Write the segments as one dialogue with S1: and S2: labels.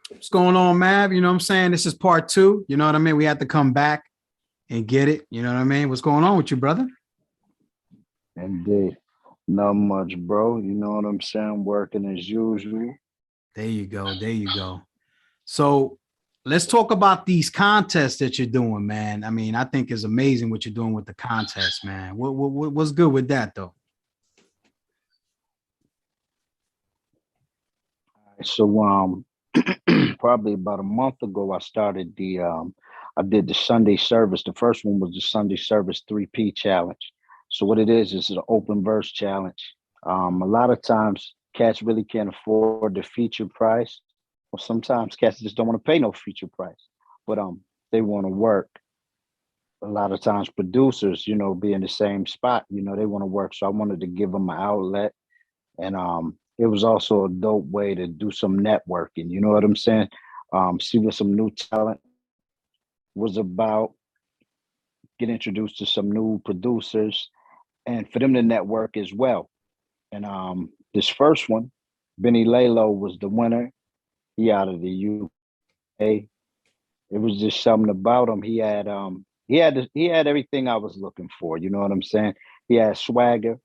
S1: What's going on, Mav? You know what I'm saying? This is part two. You know what I mean? We had to come back and get it. You know what I mean? What's going on with you, brother?
S2: Indeed. Not much, bro. You know what I'm saying? Working as usual.
S1: There you go. There you go. So let's talk about these contests that you're doing, man. I mean, I think it's amazing what you're doing with the contest, man. What's good with that though?
S2: So probably about a month ago I started I did the Sunday service. The first one was the Sunday service 3P challenge. So what it is an open verse challenge. A lot of times cats really can't afford the feature price, or sometimes cats just don't want to pay no feature price. But they want to work. A lot of times producers, be in the same spot, they want to work. So I wanted to give them an outlet. And it was also a dope way to do some networking, you know what I'm saying? See what some new talent was about, get introduced to some new producers, and for them to network as well. And this first one, Benny Lalo was the winner. He out of the UK. It was just something about him. He had everything I was looking for. You know what I'm saying? He had swagger.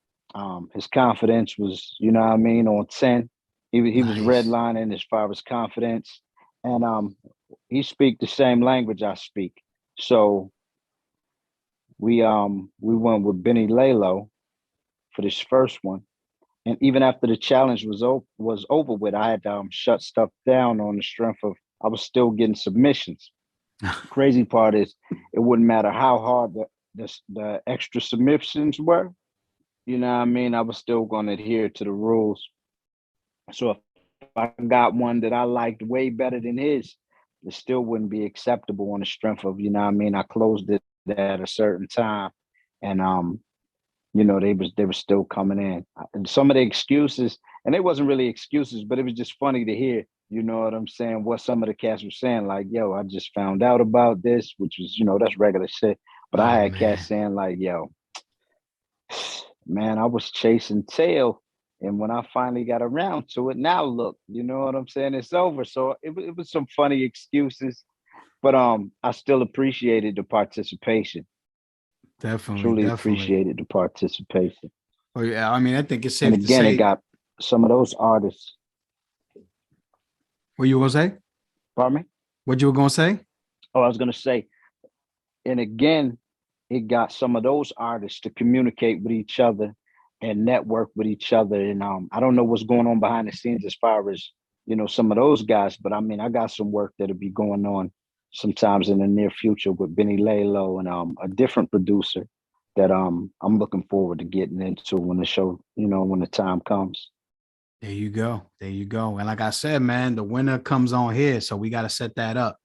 S2: His confidence was, you know what I mean, on 10. He was
S1: Nice.
S2: redlining as far as confidence, and he speak the same language I speak. So we went with Benny Lalo for this first one. And even after the challenge was over with, I had shut stuff down on the strength of I was still getting submissions. Crazy part is it wouldn't matter how hard the extra submissions were. You know what I mean? I was still going to adhere to the rules. So if I got one that I liked way better than his, it still wouldn't be acceptable on the strength of, you know what I mean? I closed it at a certain time. And they were still coming in. And some of the excuses, and they wasn't really excuses, but it was just funny to hear, you know what I'm saying, what some of the cats were saying, like, yo, I just found out about this, which was, that's regular shit. But I
S1: Oh
S2: had cats
S1: man.
S2: saying, like, yo, man, I was chasing tail. And when I finally got around to it, now look, you know what I'm saying? It's over. So it was some funny excuses, but I still appreciated the participation.
S1: Definitely,
S2: Truly
S1: definitely.
S2: appreciated the participation.
S1: Oh yeah. I mean, I think it's
S2: And
S1: safe to
S2: again, it
S1: say.
S2: got some of those artists.
S1: What you were gonna say?
S2: Pardon me?
S1: What you were gonna say?
S2: Oh, I was gonna say, and again, it got some of those artists to communicate with each other and network with each other. And I don't know what's going on behind the scenes as far as some of those guys, but I mean, I got some work that'll be going on sometimes in the near future with Benny Lalo and a different producer that I'm looking forward to getting into when the show, when the time comes.
S1: There you go. There you go. And like I said, man, the winner comes on here, so we got to set that up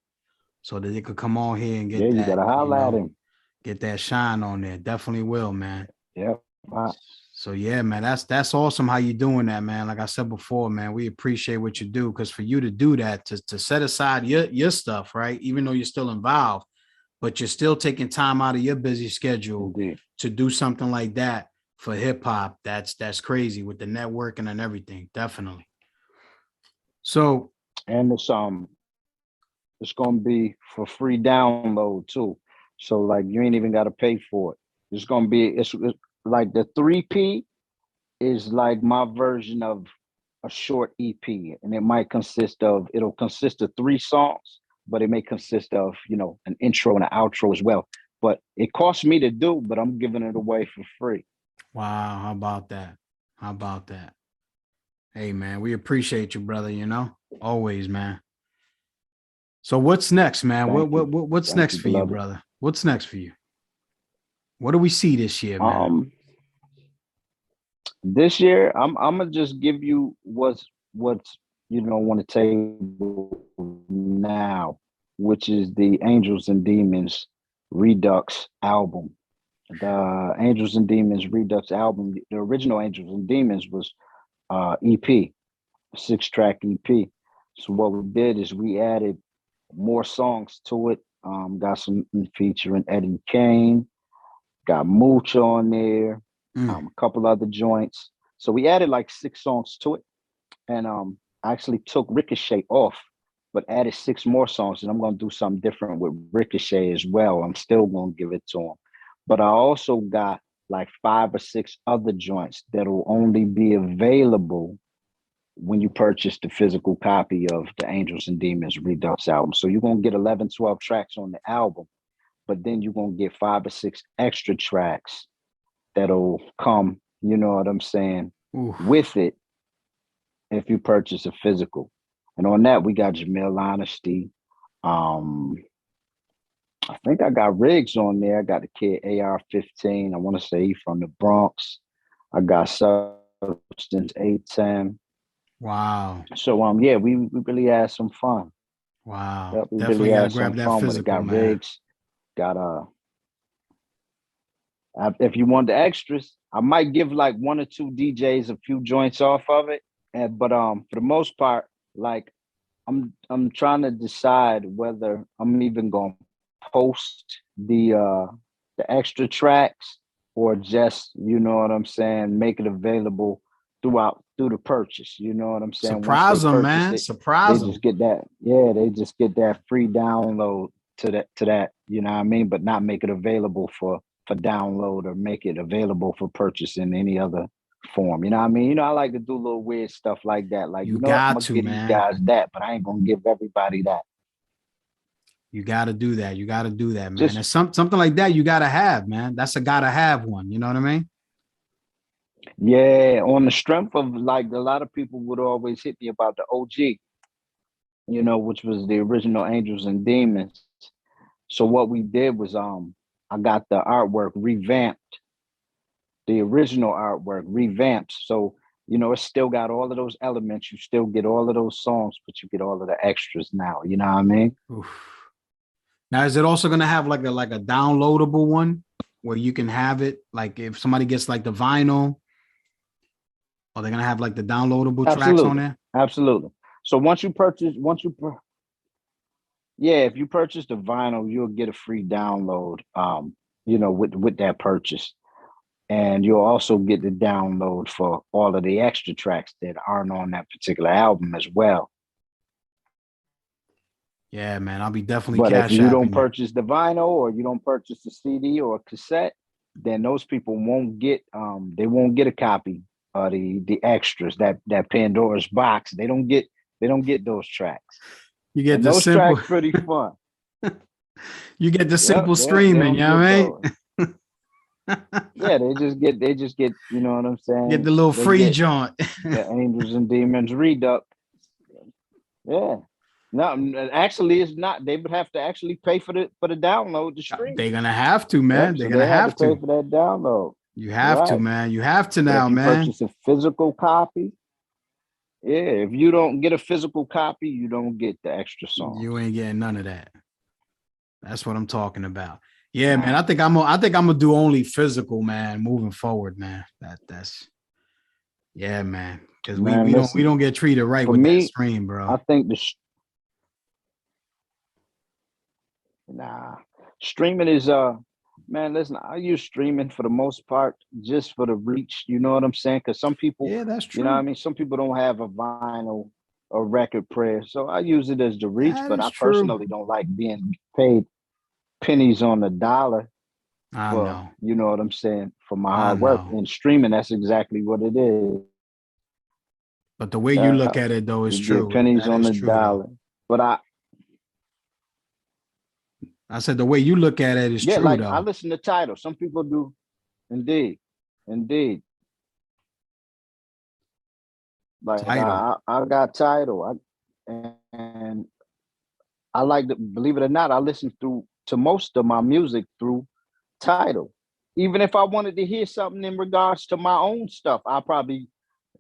S1: so that they could come on here and
S2: Yeah,
S1: get
S2: you
S1: that,
S2: gotta holla at him.
S1: get that shine on there. Definitely will, man.
S2: Yeah.
S1: So yeah, man, that's awesome how you doing that, man. Like I said before, man, we appreciate what you do because for you to do that, to set aside your stuff, right? Even though you're still involved, but you're still taking time out of your busy schedule
S2: Indeed.
S1: to do something like that for hip hop. That's crazy with the networking and everything. Definitely. So
S2: And it's gonna be for free download too. So like you ain't even gotta pay for it. It's like the 3P is like my version of a short EP, and it'll consist of 3 songs, but it may consist of an intro and an outro as well. But it costs me to do, but I'm giving it away for free.
S1: wow, how about that? How about that? Hey man, we appreciate you, brother. Always, man. So what's next, man? What's
S2: Thank
S1: next
S2: you,
S1: for you,
S2: beloved.
S1: brother? What's next for you? What do we see this year, man?
S2: Um, this year, I'm gonna just give you what's on the table now, which is the Angels and Demons Redux album. The Angels and Demons Redux album, the original Angels and Demons was EP, 6-track EP. So what we did is we added more songs to it. Got some featuring Eddie Kane, got Mooch on there,
S1: Mm,
S2: a couple other joints. So we added like 6 songs to it, and I actually took Ricochet off, but added 6 more songs, and I'm gonna do something different with Ricochet as well. I'm still gonna give it to him, but I also got like 5 or 6 other joints that'll only be available when you purchase the physical copy of the Angels and Demons Redux album. So you're gonna get 11, 12 tracks on the album, but then you're gonna get 5 or 6 extra tracks that'll come, you know what I'm saying,
S1: Oof.
S2: with it if you purchase a physical. And on that, we got Jamil Honesty. Um, I think I got Riggs on there. I got the kid AR-15. I want to say he from the Bronx. I got Substance A10.
S1: Wow.
S2: So yeah, we really had some fun.
S1: Wow.
S2: Yep, we really
S1: Definitely got to
S2: had some
S1: grab that
S2: fun with it.
S1: physical,
S2: Got
S1: man.
S2: Riggs, got if you want the extras, I might give like 1 or 2 DJs a few joints off of it. But for the most part, like I'm trying to decide whether I'm even gonna post the extra tracks or just, you know what I'm saying, make it available through the purchase. You know what I'm saying? Once they
S1: Surprise them,
S2: purchase
S1: man.
S2: it, they
S1: Surprise them.
S2: just get that, yeah, they just get that free download to that, you know what I mean? But not make it available for download or make it available for purchase in any other form. You know what I mean? You know, I like to do little weird stuff like that. Like,
S1: You
S2: you know what? I'm
S1: got
S2: gonna
S1: to,
S2: give these
S1: man.
S2: guys that, but I ain't gonna give everybody that.
S1: You got to do that. You got to do that, man.
S2: Just
S1: And something like that you got to have, man. That's a got to have one. You know what I mean?
S2: yeah, on the strength of like a lot of people would always hit me about the OG, you know, which was the original Angels and Demons. So what we did was I got the artwork revamped, the original artwork revamped. So, you know, it's still got all of those elements. You still get all of those songs, but you get all of the extras now. You know what I mean?
S1: Oof. Now, is it also going to have like a downloadable one where you can have it? Like if somebody gets like the vinyl, or they're going to have like the downloadable tracks on
S2: Absolutely.
S1: there?
S2: Absolutely. So yeah, if you purchase the vinyl, you'll get a free download, you know, with that purchase. And you'll also get the download for all of the extra tracks that aren't on that particular album as well.
S1: Yeah, man. I'll be definitely
S2: But if
S1: cash
S2: you don't
S1: apping you.
S2: purchase the vinyl or you don't purchase the CD or cassette, then those people won't get they won't get a copy of the extras, that Pandora's box. They don't get those tracks.
S1: You get
S2: And
S1: the
S2: those
S1: simple,
S2: tracks pretty fun.
S1: you get the
S2: Yep,
S1: simple
S2: they
S1: streaming, you
S2: don't
S1: know what
S2: get
S1: I
S2: those.
S1: mean?
S2: Yeah, they just get, you know what I'm
S1: Get
S2: saying?
S1: the little
S2: They
S1: free
S2: get
S1: joint.
S2: the Angels and Demons Redux. Yeah. No, actually, it's not. They would have to actually pay for the download to stream
S1: They're
S2: it.
S1: gonna have to,
S2: Yep.
S1: man. They're
S2: So
S1: gonna
S2: they had to
S1: have
S2: pay
S1: to.
S2: for that download.
S1: You have to,
S2: Right.
S1: man. You have to
S2: But
S1: now,
S2: if you
S1: man.
S2: purchase a physical copy, yeah, if you don't get a physical copy, you don't get the extra songs.
S1: You ain't getting none of that. That's what I'm talking about. Yeah, man.
S2: Nah,
S1: I think I'm gonna do only physical, man, moving forward, man. That's yeah, man. Because we
S2: man,
S1: we don't we
S2: listen.
S1: don't get treated right
S2: For
S1: with that
S2: me,
S1: stream, bro.
S2: I think nah, streaming is man, listen, I use streaming for the most part just for the reach, you know what I'm saying? Because some people,
S1: Yeah, that's
S2: you know what I
S1: true.
S2: mean, some people don't have a vinyl or record player. So I use it as the reach,
S1: That
S2: but
S1: is
S2: I
S1: true.
S2: personally don't like being paid pennies on the dollar
S1: I
S2: for,
S1: know.
S2: you know what I'm saying, for my
S1: I
S2: hard work.
S1: know.
S2: And streaming, that's exactly what it is.
S1: But the way you
S2: Yeah,
S1: look at it though is
S2: you get
S1: true.
S2: pennies
S1: That
S2: on
S1: is
S2: the
S1: true though.
S2: dollar. But
S1: I said the way you look at it is
S2: yeah,
S1: true
S2: like I
S1: though.
S2: listen to titles. Some people do. Indeed. Indeed. Like
S1: Title.
S2: I got title. And I like to, believe it or not, I listen through to most of my music through title. Even if I wanted to hear something in regards to my own stuff, I probably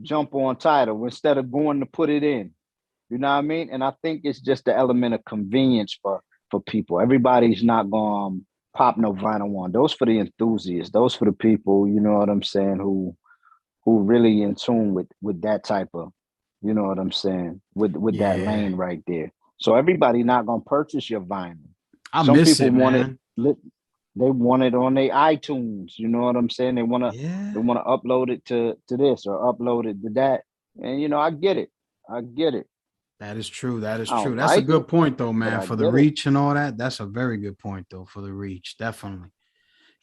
S2: jump on title instead of going to put it in. You know what I mean? And I think it's just the element of convenience for people. Everybody's not going to pop no vinyl one. Those for the enthusiasts. Those for the people. You know what I'm saying? Who really in tune with that type of, you know what I'm saying, with that
S1: Yeah.
S2: lane right there. So everybody not gonna purchase your vinyl.
S1: I
S2: Some
S1: miss
S2: people
S1: it,
S2: want it
S1: man.
S2: they want it on their iTunes, you know what I'm saying? They wanna
S1: Yeah.
S2: they wanna upload it to this or upload it to that. And you know, I get it. I get it.
S1: That is true. That is
S2: I
S1: true.
S2: don't
S1: That's a
S2: like it,
S1: good point though,
S2: but
S1: man.
S2: I
S1: For the
S2: get it.
S1: reach and all that. That's a very good point though, for the reach. Definitely.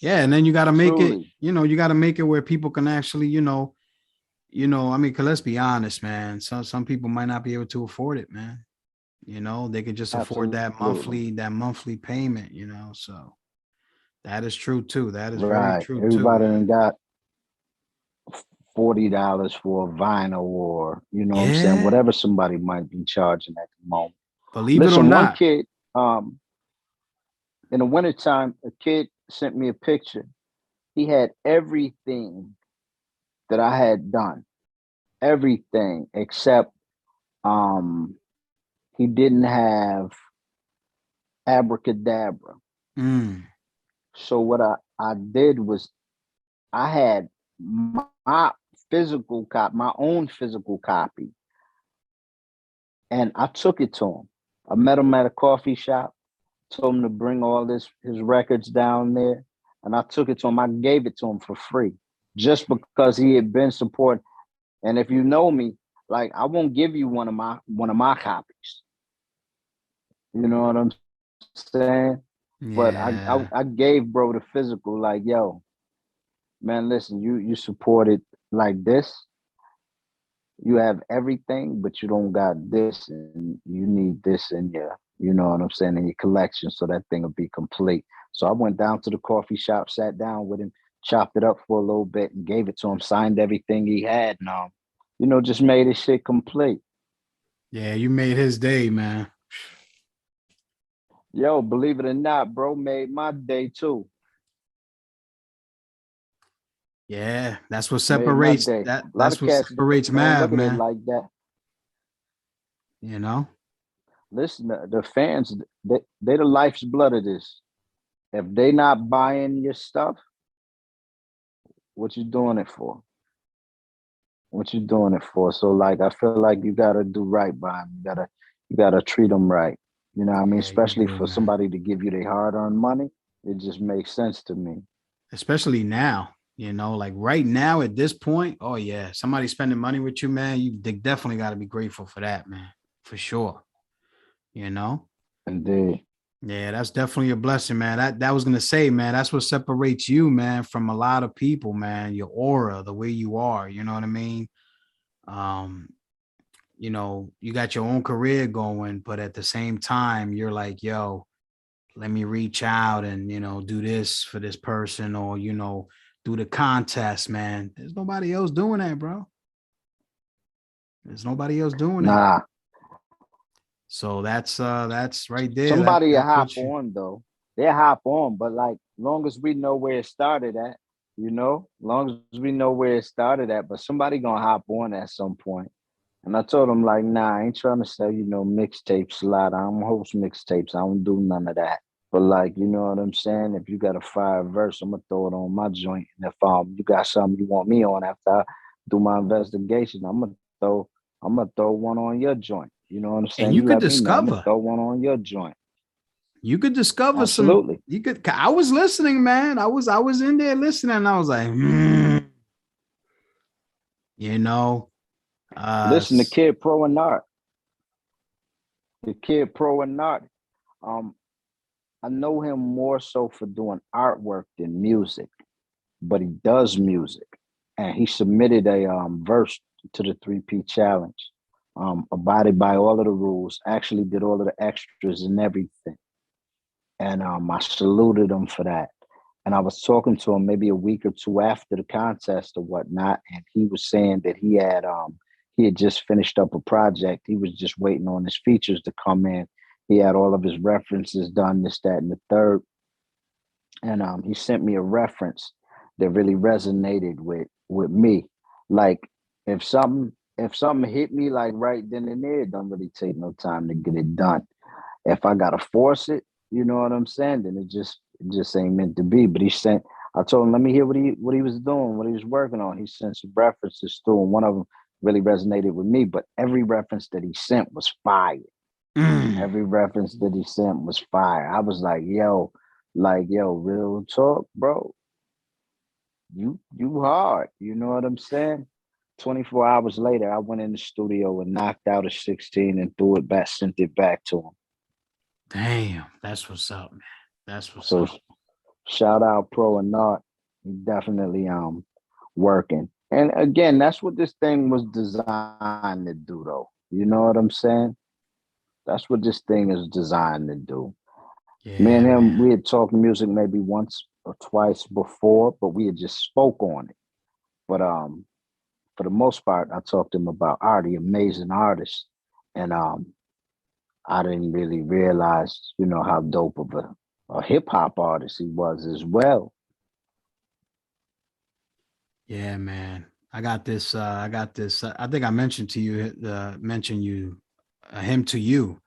S1: Yeah. And then you gotta make it,
S2: Truly.
S1: you gotta make it where people can actually, I mean, cause let's be honest, man. Some people might not be able to afford it, man. They could just afford
S2: Absolutely.
S1: that monthly payment, So that is true too. That is very
S2: Right.
S1: true too,
S2: Everybody
S1: man.
S2: done got $40 for a vinyl, or you know what I'm saying,
S1: Yeah.
S2: whatever somebody might be charging at the moment.
S1: Believe it or
S2: Listen, one
S1: not.
S2: kid, in the wintertime, a kid sent me a picture. He had everything that I had done, everything except um he didn't have abracadabra.
S1: Mm,
S2: So what I did was I had my physical copy, my own physical copy, and I took it to him. I met him at a coffee shop, told him to bring all his records down there, and I took it to him. I gave it to him for free, just because he had been supporting. And if you know me, like I won't give you one of my copies. You know what I'm saying? But
S1: yeah.
S2: I gave bro the physical, like, yo, man, listen, you supported like this. You have everything, but you don't got this, and you need this in your, you know what I'm saying, in your collection, so that thing will be complete. So I went down to the coffee shop, sat down with him, chopped it up for a little bit, and gave it to him. Signed everything he had, and just made his shit complete.
S1: Yeah, you made his day, man.
S2: Yo, believe it or not, bro, made my day too.
S1: Yeah, that's what
S2: Made my
S1: separates
S2: day.
S1: that.
S2: A lot of
S1: That's what
S2: cats
S1: separates
S2: don't
S1: Mav,
S2: look at it
S1: man.
S2: like that.
S1: You know.
S2: Listen, the fans, they the life's blood of this. If they not buying your stuff, what you doing it for? What you doing it for? So like, I feel like you gotta do right by them. You gotta treat them right. You know what I mean?
S1: Yeah, you
S2: Especially
S1: do,
S2: for
S1: man.
S2: somebody to give you their hard-earned money, it just makes sense to me.
S1: Especially now. Like right now at this point. Oh yeah, somebody spending money with you, man. They definitely got to be grateful for that, man. For sure. You know.
S2: Indeed.
S1: Yeah, that's definitely a blessing, man. That was gonna say, man. That's what separates you, man, from a lot of people, man. Your aura, the way you are. You know what I mean? Um, you got your own career going, but at the same time, you're like, yo, let me reach out and, do this for this person or, do the contest, man. There's nobody else doing that, bro. There's nobody else doing that.
S2: Nah,
S1: So that's right there. That
S2: somebody will
S1: that
S2: hop
S1: puts you.
S2: on though. They'll hop on, but like, long as we know where it started at, long as we know where it started at, but somebody gonna hop on at some point. And I told him like, nah, I ain't trying to sell mixtapes a lot. I don't host mixtapes. I don't do none of that. But like, you know what I'm saying? If you got a fire verse, I'm gonna throw it on my joint. And if you got something you want me on after I do my investigation, I'm gonna throw one on your joint. You know what I'm
S1: And
S2: saying?
S1: you
S2: You
S1: could
S2: let me know. I'm gonna
S1: discover.
S2: throw one on your joint.
S1: You could discover some.
S2: Absolutely.
S1: You could. I was listening, man. I was in there listening. And I was like, you know, uh,
S2: Listen, the kid pro and art. The kid pro and art. Um, I know him more so for doing artwork than music, but he does music. And he submitted a verse to the 3P challenge. Abided by all of the rules, actually did all of the extras and everything. And I saluted him for that. And I was talking to him maybe a week or two after the contest or whatnot, and he was saying that he had just finished up a project. He was just waiting on his features to come in. He had all of his references done, this, that, and the third. And he sent me a reference that really resonated with me. Like, if something hit me like right then and there, it don't really take no time to get it done. If I gotta force it, you know what I'm saying, then it just ain't meant to be. But I told him, let me hear what he was doing, what he was working on. He sent some references through, and one of them really resonated with me. But every reference that he sent was fire.
S1: mm,
S2: Every reference that he sent was fire. I was like, yo, real talk, bro. You hard. You know what I'm saying? 24 hours later, I went in the studio and knocked out a 16 and threw it back, sent it back to him.
S1: Damn, that's what's up, man. That's what's
S2: So
S1: up.
S2: shout out Pro and Art. Definitely working. And again, that's what this thing was designed to do though. You know what I'm saying? That's what this thing is designed to do. Me and
S1: Yeah,
S2: him, we
S1: man.
S2: had talked music maybe once or twice before, but we had just spoke on it. But for the most part, I talked to him about art, the amazing artist. And I didn't really realize, how dope of a hip hop artist he was as well.
S1: Yeah, man. I think I mentioned to you him to you.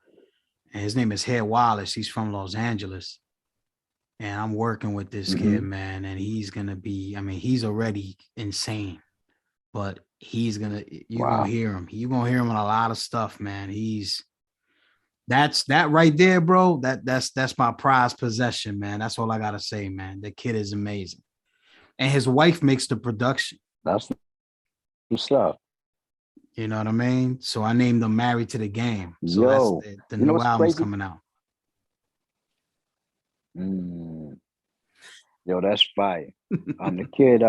S1: And his name is Head Wallace. He's from Los Angeles. And I'm working with this kid,
S2: Mm-hmm.
S1: man. And he's gonna be, I mean, he's already insane, but you're gonna
S2: Wow.
S1: hear him. You're gonna hear him on a lot of stuff, man. That's that right there, bro. That's my prized possession, man. That's all I gotta say, man. The kid is amazing. And his wife makes the production.
S2: That's what's up.
S1: You know what I mean? So I named them Married to the Game. So that's
S2: Yo,
S1: the
S2: you know
S1: new
S2: what's
S1: album's
S2: crazy?
S1: coming out.
S2: Mm, yo, that's fire. The kid,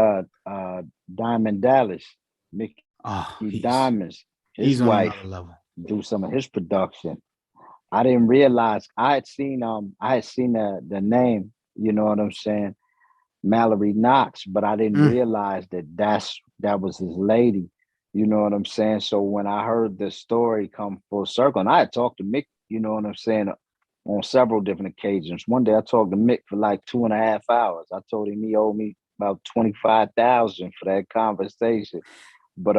S2: Diamond Dallas, Mickey
S1: Oh,
S2: Diamonds, his
S1: he's on
S2: wife,
S1: another level.
S2: do some of his production. I didn't realize I had seen the name, you know what I'm saying, Mallory Knox, but I didn't
S1: Mm,
S2: realize that was his lady. You know what I'm saying? So when I heard the story come full circle, and I had talked to Mick, you know what I'm saying, on several different occasions. One day I talked to Mick for like 2.5 hours. I told him he owed me about 25,000 for that conversation. But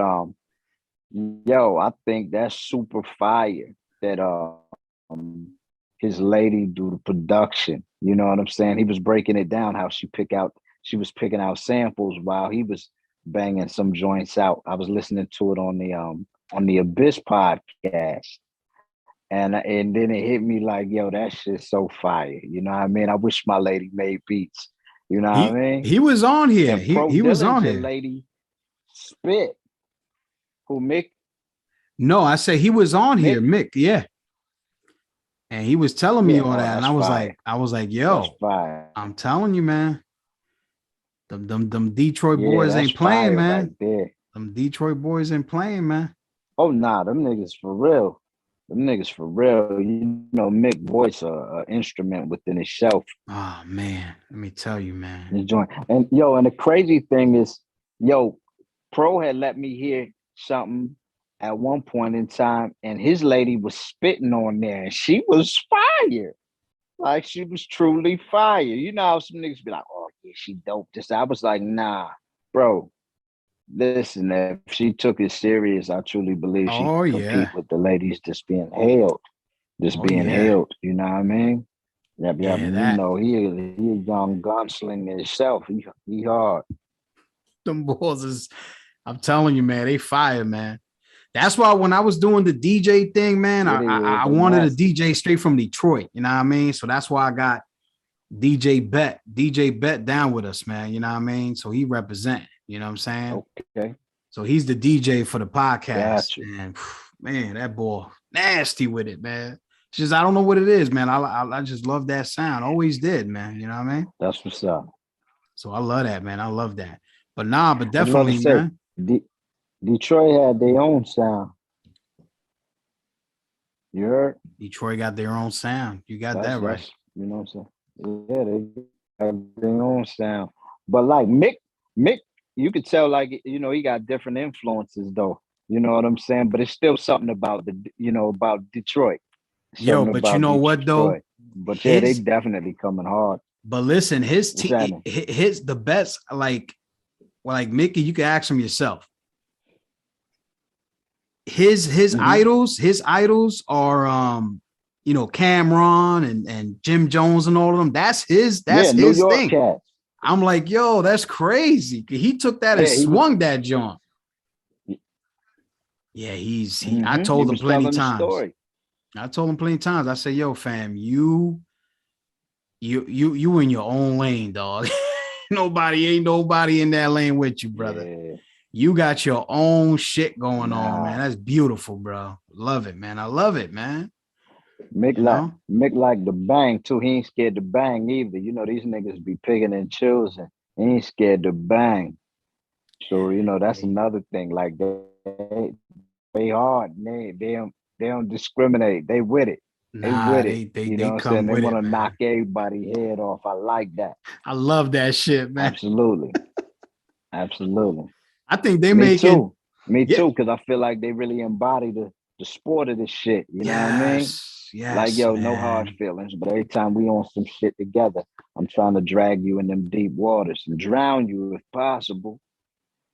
S2: yo, I think that's super fire that his lady do the production. You know what I'm saying? He was breaking it down how she was picking out samples while he was banging some joints out. I was listening to it on the Abyss podcast. And then it hit me like, yo, that shit's so fire. You know what I mean? I wish my lady made beats. You know what I mean?
S1: he was on here.
S2: And
S1: He
S2: Pro
S1: he was on
S2: Dillinger
S1: here.
S2: lady spit. Who Mick
S1: No, I say he was on here,
S2: Mick?
S1: Mick. Yeah. And he was telling me
S2: Yeah,
S1: all
S2: oh,
S1: that. And
S2: that's fire.
S1: I was like,
S2: That's
S1: yo,
S2: fire.
S1: I'm telling you, man. Them Detroit
S2: Yeah,
S1: boys
S2: that's
S1: ain't playing,
S2: fire right
S1: man.
S2: there.
S1: Them Detroit boys ain't playing, man.
S2: Oh nah, them niggas for real. Them niggas for real. You know, Mick voice a instrument within itself.
S1: Oh man, let me tell you, man.
S2: Enjoying. And yo, and the crazy thing is, yo, Pro had let me hear something at one point in time, and his lady was spitting on there, and she was fire. Like she was truly fire. You know how some niggas be like, oh yeah, she dope. This I was like, nah, bro. Listen, if she took it serious, I truly believe she
S1: Oh
S2: could compete
S1: yeah.
S2: with the ladies just
S1: Oh
S2: being
S1: yeah.
S2: hailed. You know what I mean? Yep, yep.
S1: Yeah,
S2: You
S1: that
S2: know, he a young gunslinger himself. He hard.
S1: them boys is I'm telling you, man, they fire, man. That's why when I was doing the DJ thing, man,
S2: Yeah,
S1: I
S2: they
S1: wanted a
S2: nasty.
S1: DJ straight from Detroit. You know what I mean? So that's why I got DJ Bet down with us, man. You know what I mean? So he represent, you know what I'm saying?
S2: Okay,
S1: So he's the DJ for the podcast.
S2: got you.
S1: And man, that boy nasty with it, man. It's just I don't know what it is, man. I just love that sound. Always did, man. You know what I mean?
S2: That's what's up.
S1: So I love that, man. I love that. But nah, but
S2: I was about to
S1: definitely,
S2: say,
S1: man.
S2: Detroit had their own sound. You heard?
S1: Detroit got their own sound. You got that right.
S2: That's you know what I'm saying. Yeah, they got their own sound. But like Mick, you could tell like he got different influences though. You know what I'm saying? But it's still something about about Detroit.
S1: Yo,
S2: Something
S1: but you
S2: about
S1: know what though?
S2: Detroit. But yeah, they
S1: His
S2: definitely coming hard.
S1: but listen,
S2: What's happening?
S1: his the best like Mickey, you can ask him yourself.
S2: Mm-hmm.
S1: His idols are Cameron and Jim Jones and all of them. That's
S2: Yeah, New
S1: his
S2: York
S1: thing.
S2: cats.
S1: I'm like, yo, that's crazy. He took that and
S2: Yeah, he was.
S1: swung that joint. Yeah, I
S2: He
S1: told him
S2: was
S1: plenty
S2: telling the
S1: times.
S2: story.
S1: I told him plenty times. I said, yo, fam, you in your own lane, dog. Ain't nobody in that lane with you, brother.
S2: Yeah,
S1: You got your own shit going on, man.
S2: Nah.
S1: That's beautiful, bro. Love it, man. I love it, man.
S2: Mick
S1: You
S2: like
S1: know?
S2: Mick like the bang too. He ain't scared to bang either. You know, these niggas be picking and choosing. He ain't scared to bang. So, you know, that's
S1: Hey,
S2: another thing. Like they hard. They don't discriminate. They with it. They
S1: nah,
S2: with it.
S1: they
S2: You know
S1: they
S2: what I'm saying?
S1: come
S2: They
S1: with
S2: want
S1: it,
S2: to knock
S1: man.
S2: everybody head off. I like that.
S1: I love that shit, man.
S2: Absolutely. Absolutely.
S1: I think they
S2: Me
S1: making,
S2: too. Me
S1: yeah.
S2: too. Cause I feel like they really embody the sport of this shit. You know what I mean?
S1: Yes,
S2: Like,
S1: yes,
S2: yo, no hard
S1: man.
S2: feelings. But every time we on some shit together, I'm trying to drag you in them deep waters and drown you if possible.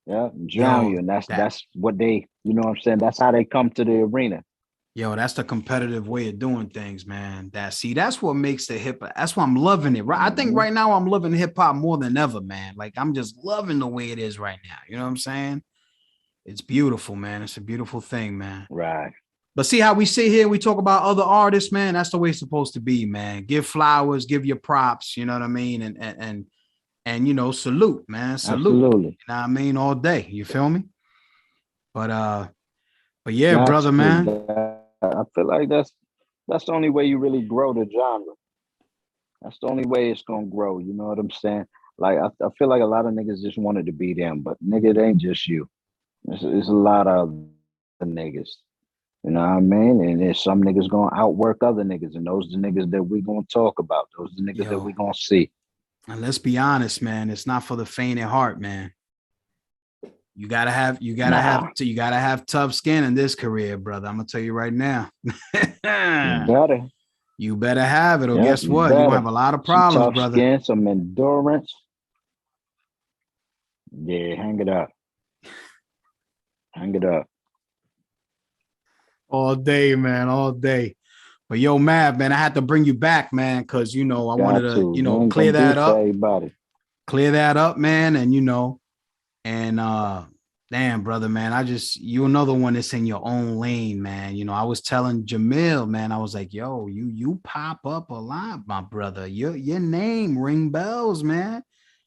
S2: Yeah, drown
S1: Yo,
S2: you. And that's
S1: that
S2: that's what they, you know what I'm saying? That's how they come to the arena.
S1: that's the competitive way of doing things, man. That's what makes the hip hop. That's why I'm loving it. Right. I think
S2: Hmm.
S1: right now I'm loving hip hop more than ever, man. Like I'm just loving the way it is right now. You know what I'm saying? It's beautiful, man. It's a beautiful thing, man.
S2: Right.
S1: But see how we sit here, we talk about other artists, man. That's the way it's supposed to be, man. Give flowers, give your props, you know what I mean? And salute, man. Salute.
S2: Absolutely.
S1: You know what I mean? All day. You feel me? But but yeah,
S2: Got
S1: brother,
S2: to.
S1: man.
S2: I feel like that's the only way you really grow the genre. That's the only way it's gonna grow. You know what I'm saying? Like I feel like a lot of niggas just wanted to be them, but nigga, it ain't just you. It's a lot of other niggas. You know what I mean? And there's some niggas gonna outwork other niggas, and those are the niggas that we gonna talk about. Those are the niggas that
S1: Yo,
S2: we gonna see.
S1: and let's be honest, man. It's not for the faint at heart, man.
S2: Nah,
S1: You gotta have tough skin in this career, brother. I'm gonna tell you right now.
S2: you better.
S1: You better have it, or
S2: Yep,
S1: guess
S2: you
S1: what? You're gonna
S2: better.
S1: have a lot of
S2: Some
S1: problems,
S2: tough
S1: brother.
S2: skin, some endurance. Yeah, hang it up. Hang it up.
S1: All day, man, all day. But yo, Mav, man, I had to bring you back, man, because I wanted
S2: Got
S1: to,
S2: to. You ain't
S1: clear
S2: gonna be
S1: that
S2: for
S1: up,
S2: everybody.
S1: man, and damn, brother, man, you another one that's in your own lane, man. I was telling Jamil, man, I was like, yo, you pop up a lot, my brother. Your name ring bells, man.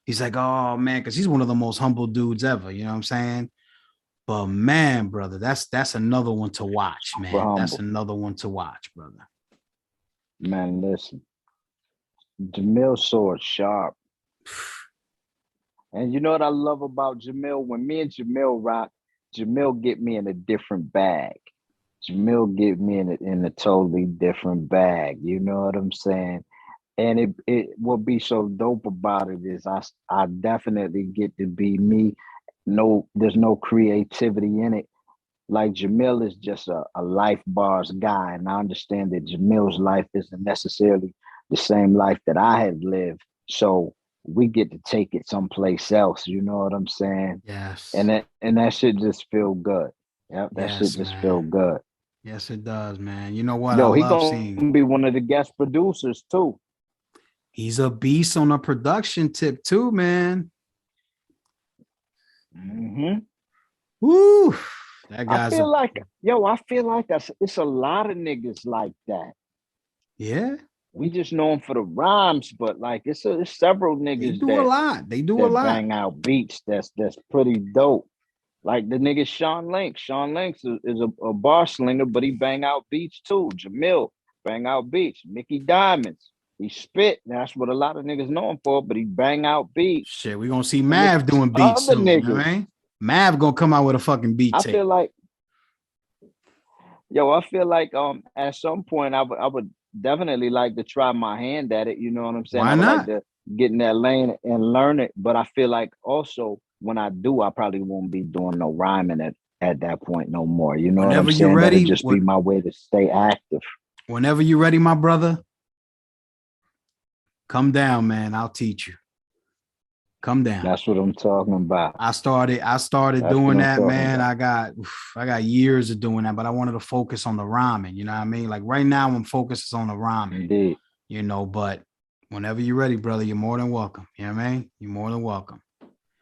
S1: He's like, oh man, because he's one of the most humble dudes ever. You know what I'm saying? But man, brother, that's another one to watch,
S2: Super
S1: man. That's
S2: humble.
S1: another one to watch, brother.
S2: Man, listen. Jamil sword sharp. And you know what I love about Jamil? When me and Jamil rock, Jamil get me in a different bag. Jamil get me in a totally different bag. You know what I'm saying? And it what be so dope about it is I definitely get to be me. No, there's no creativity in it. Like Jamil is just a life bars guy, and I understand that Jamil's life isn't necessarily the same life that I had lived. So we get to take it someplace else. You know what I'm saying?
S1: Yes.
S2: And that shit just feel good. Yep, that shit
S1: Yes,
S2: just feel
S1: man.
S2: good.
S1: Yes, it does, man. You know what? I
S2: Yo, he
S1: love seeing.
S2: gonna be one of the guest producers too.
S1: He's a beast on a production tip too, man.
S2: Hmm.
S1: Woo! That
S2: I
S1: guy's
S2: feel
S1: a
S2: like, I feel like it's a lot of niggas like that.
S1: yeah.
S2: We just know him for the rhymes, but like it's several
S1: They
S2: niggas
S1: do a lot. They do a
S2: that
S1: lot.
S2: bang out beats that's pretty dope. Like the nigga Sean Link. Sean Link is a bar slinger, but he bang out beats too. Jamil bang out beats. Mickey Diamonds. He spit. That's what a lot of niggas know him for, but he bang out beats.
S1: Shit, we're gonna see
S2: And there's
S1: Mav doing beats
S2: other
S1: soon. You know what
S2: niggas.
S1: I mean? Mav gonna come out with a fucking beat
S2: I
S1: tape.
S2: feel like, I feel like at some point I would definitely like to try my hand at it. You know what I'm saying? I
S1: Why
S2: would like
S1: not?
S2: to get in that lane and learn it. But I feel like also when I do, I probably won't be doing no rhyming at that point no more. You know what I'm
S1: Whenever you're
S2: saying? That'll
S1: ready,
S2: just be my way to stay active.
S1: whenever you're ready, my brother, come down, man. I'll teach you. Come down.
S2: That's what I'm talking about.
S1: I started
S2: That's what
S1: doing
S2: I'm
S1: that,
S2: talking
S1: man.
S2: about.
S1: I got years of doing that, but I wanted to focus on the rhyming. You know what I mean? Like right now, I'm focused on the rhyming.
S2: Indeed.
S1: But whenever you're ready, brother, you're more than welcome. You know what I mean? You're more than welcome.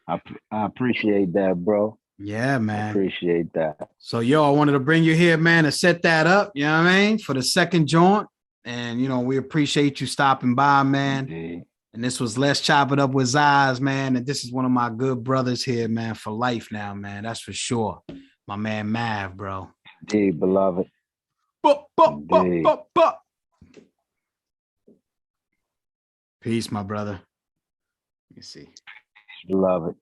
S2: I appreciate that, bro.
S1: Yeah,
S2: I
S1: man.
S2: appreciate that.
S1: So, yo, I wanted to bring you here, man, to set that up. You know what I mean? For the second joint. And, we appreciate you stopping by, man.
S2: Indeed.
S1: And this was Let's Chop It Up with Zaz, man. And this is one of my good brothers here, man, for life now, man. That's for sure. My man Mav, bro.
S2: Indeed, beloved.
S1: Bup, bup, bup,
S2: Indeed.
S1: bup, bup. Peace, my brother. Let me see.
S2: Beloved.